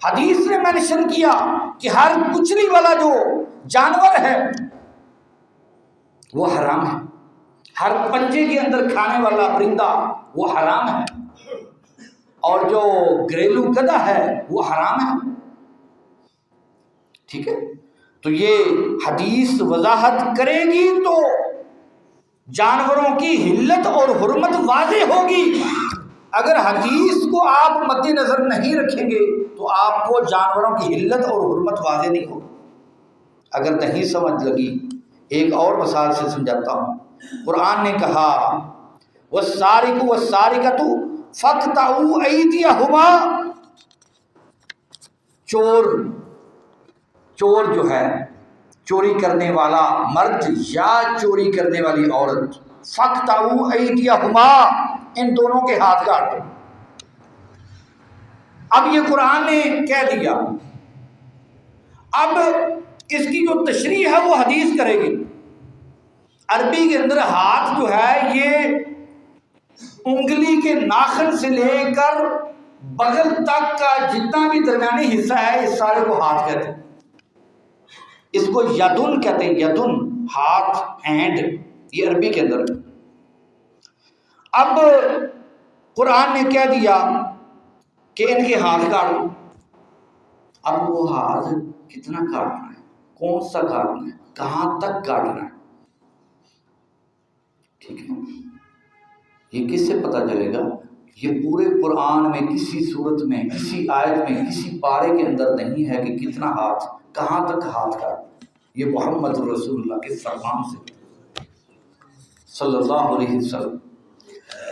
حدیث نے مینشن کیا کہ ہر کچلی والا جو جانور ہے وہ حرام ہے، ہر پنجے کے اندر کھانے والا پرندہ وہ حرام ہے، اور جو گھریلو گدھا ہے وہ حرام ہے. ٹھیک ہے، تو یہ حدیث وضاحت کرے گی تو جانوروں کی حلت اور حرمت واضح ہوگی. اگر حدیث کو آپ مد نظر نہیں رکھیں گے تو آپ کو جانوروں کی حلت اور حرمت واضح نہیں ہوگی. اگر نہیں سمجھ لگی ایک اور مثال سے سمجھاتا ہوں. قرآن نے کہا والسارق والسارقۃ فاقطعوا ایدیہما. چور جو ہے، چوری کرنے والا مرد یا چوری کرنے والی عورت، فاقطعوا ایدیہما، ان دونوں کے ہاتھ کاٹ دو. اب یہ قرآن نے کہہ دیا، اب اس کی جو تشریح ہے وہ حدیث کرے گی. عربی کے اندر ہاتھ جو ہے یہ انگلی کے ناخن سے لے کر بغل تک کا جتنا بھی درمیانی حصہ ہے اس سارے کو ہاتھ کہتے ہیں. اس کو یدن کہتے ہیں، یدن، ہاتھ، ہینڈ، یہ عربی کے اندر. اب قرآن نے کہہ دیا کہ ان کے ہاتھ کاٹو. اب وہ ہاتھ کتنا کاٹنا ہے، کون سا کاٹنا ہے، کہاں تک کاٹنا ہے، ٹھیک ہے. یہ کس سے پتہ چلے گا؟ یہ پورے قرآن میں کسی صورت میں، کسی آیت میں، کسی پارے کے اندر نہیں ہے کہ کتنا ہاتھ، کہاں تک ہاتھ کاٹنا. یہ محمد رسول اللہ کے فرمان سے صلی اللہ علیہ وسلم.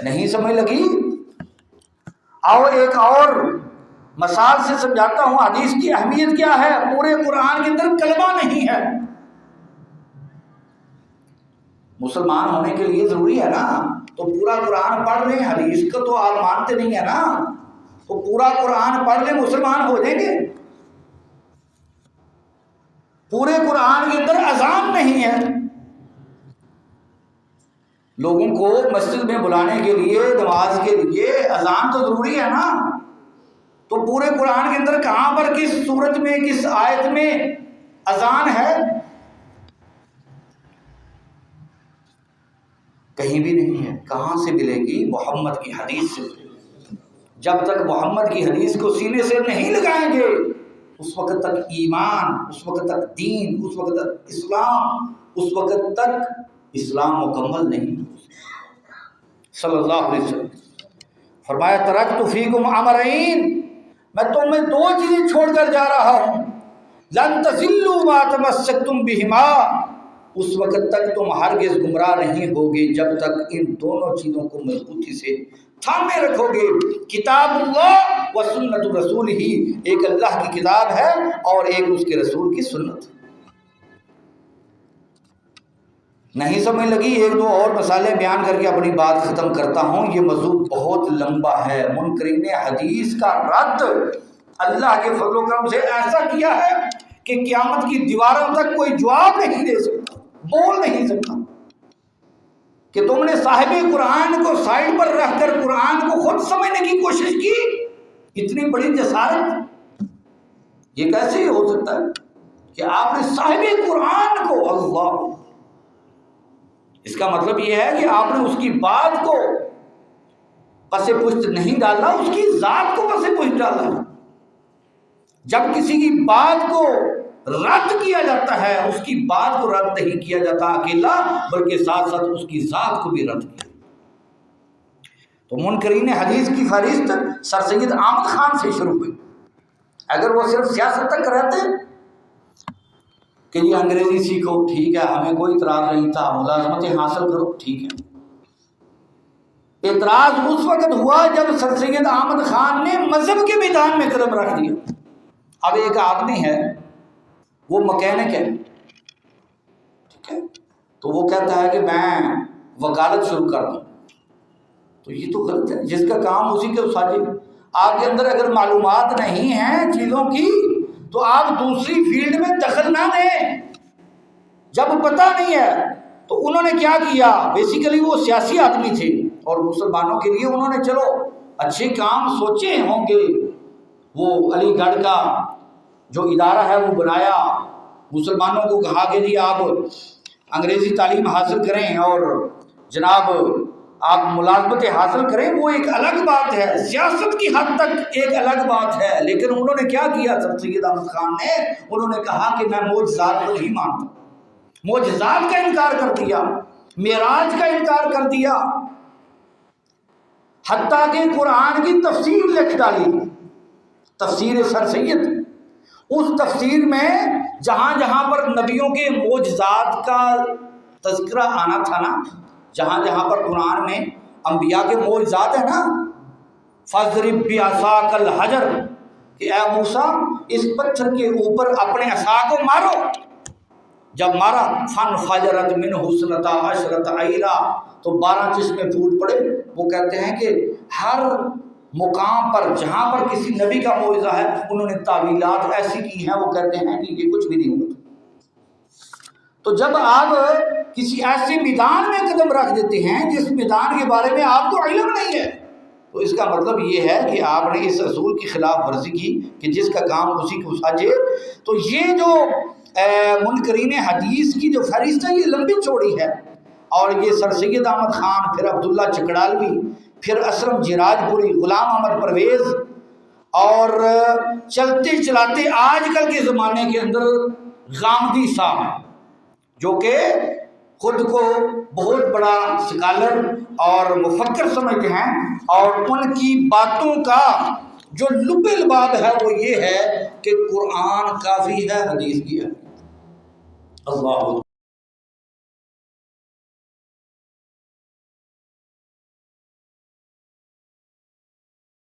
نہیں سمجھ لگی؟ آؤ ایک اور مثال سے سمجھاتا ہوں حدیث کی اہمیت کیا ہے. پورے قرآن کے اندر کلمہ نہیں ہے. مسلمان ہونے کے لیے ضروری ہے نا، تو پورا قرآن پڑھ لیں. حدیث کو تو آپ مانتے نہیں ہیں نا، تو پورا قرآن پڑھ لیں، مسلمان ہو جائیں گے. پورے قرآن کے اندر اذان نہیں ہے. لوگوں کو مسجد میں بلانے کے لیے، نماز کے لیے اذان تو ضروری ہے نا. تو پورے قرآن کے اندر کہاں پر، کس سورت میں، کس آیت میں اذان ہے؟ کہیں بھی نہیں ہے. کہاں سے ملے گی؟ محمد کی حدیث سے. جب تک محمد کی حدیث کو سینے سے نہیں لگائیں گے اس وقت تک ایمان، اس وقت تک دین، اس وقت تک اسلام، اس وقت تک اسلام مکمل نہیں. صلی اللہ علیہ وسلم فرمایا ترکت فیکم امرین، میں تم میں 2 چیزیں چھوڑ کر جا رہا ہوں. لن تضلوا ما تمسکتم بہما، اس وقت تک تم ہرگز گمراہ نہیں ہوگے جب تک ان دونوں چیزوں کو مضبوطی سے تھامے رکھو گے. کتاب اللہ و سنت رسول ہی، ایک اللہ کی کتاب ہے اور ایک اس کے رسول کی سنت. نہیں سمجھ لگی؟ 1-2 اور مثالیں بیان کر کے اپنی بات ختم کرتا ہوں. یہ موضوع بہت لمبا ہے. منکرین حدیث کا رد اللہ کے فضل و کرم سے ایسا کیا ہے کہ قیامت کی دیواروں تک کوئی جواب نہیں دے سکتا، بول نہیں سکتا. کہ تم نے صاحب قرآن کو سائڈ پر رکھ کر قرآن کو خود سمجھنے کی کوشش کی، اتنی بڑی جسارت، یہ کیسے ہو سکتا ہے کہ آپ نے صاحب قرآن کو، اللہ، اس کا مطلب یہ ہے کہ آپ نے اس کی بات کو پس پشت نہیں ڈالا، اس کی ذات کو پس پشت ڈالا۔ جب کسی کی بات کو رد کیا جاتا ہے، اس کی بات کو رد نہیں کیا جاتا اکیلا، بلکہ ساتھ ساتھ اس کی ذات کو بھی رد کیا۔ تو منکرین حدیث کی فہرست سر سید احمد خان سے شروع ہوئی۔ اگر وہ صرف سیاست تک رہتے کہ یہ انگریزی سیکھو، ٹھیک ہے، ہمیں کوئی اعتراض نہیں تھا، ملازمتیں حاصل کرو، ٹھیک ہے۔ اعتراض اس وقت ہوا جب سر سید احمد خان نے مذہب کے میدان میں قدم رکھ دیا۔ اب ایک آدمی ہے، وہ مکینک ہے، ٹھیک ہے، تو وہ کہتا ہے کہ میں وکالت شروع کر دوں، تو یہ تو غلط ہے۔ جس کا کام اسی کے ساتھ، آپ کے اندر اگر معلومات نہیں ہیں چیزوں کی تو آپ دوسری فیلڈ میں دخل نہ دیں۔ جب پتہ نہیں ہے تو انہوں نے کیا کیا، بیسیکلی وہ سیاسی آدمی تھے اور مسلمانوں کے لیے انہوں نے چلو اچھے کام سوچے ہوں گے۔ وہ علی گڑھ کا جو ادارہ ہے وہ بنایا، مسلمانوں کو کہا کہ جی آپ انگریزی تعلیم حاصل کریں اور جناب آپ ملازمتیں حاصل کریں، وہ ایک الگ بات ہے، سیاست کی حد تک ایک الگ بات ہے۔ لیکن انہوں نے کیا کیا، سر سید احمد خان نے، انہوں نے کہا کہ میں معجزات کو نہیں مانتا، معجزات کا انکار کر دیا، معراج کا انکار کر دیا، حتیٰ کہ قرآن کی تفسیر لکھ ڈالی، تفسیر سر سید۔ اس تفسیر میں جہاں جہاں پر نبیوں کے معجزات کا تذکرہ آنا تھا نا، جہاں جہاں پر قرآن میں انبیاء کے معجزات ہیں نا، فَاضْرِبْ بِعَصَاكَ الْحَجَرَ، کہ اے موسیٰ اس پتھر کے اوپر اپنے عصا کو مارو۔ جب مارا فَانْفَجَرَتْ مِنْهُ اثْنَتَا عَشْرَةَ عَيْنًا، تو 12 چشمے پھوٹ پڑے۔ وہ کہتے ہیں کہ ہر مقام پر جہاں پر کسی نبی کا معجزہ ہے انہوں نے تعویلات ایسی کی ہیں، وہ کہتے ہیں کہ یہ کچھ بھی نہیں ہوتا۔ تو جب آپ کسی ایسے میدان میں قدم رکھ دیتے ہیں جس میدان کے بارے میں آپ کو علم نہیں ہے، تو اس کا مطلب یہ ہے کہ آپ نے اس اصول کی خلاف ورزی کی کہ جس کا کام اسی کو ساجے۔ تو یہ جو منکرین حدیث کی جو فہرست ہے یہ لمبی چوڑی ہے، اور یہ سر سید احمد خان، پھر عبداللہ چکڑالوی، پھر اسرم جراج پوری، غلام احمد پرویز، اور چلتے چلاتے آج کل کے زمانے کے اندر غامدی صاحب، جو کہ خود کو بہت بڑا سکالر اور مفکر سمجھتے ہیں، اور ان کی باتوں کا جو لب الباب ہے وہ یہ ہے کہ قرآن کافی ہے، حدیث کی ہے۔ اللہ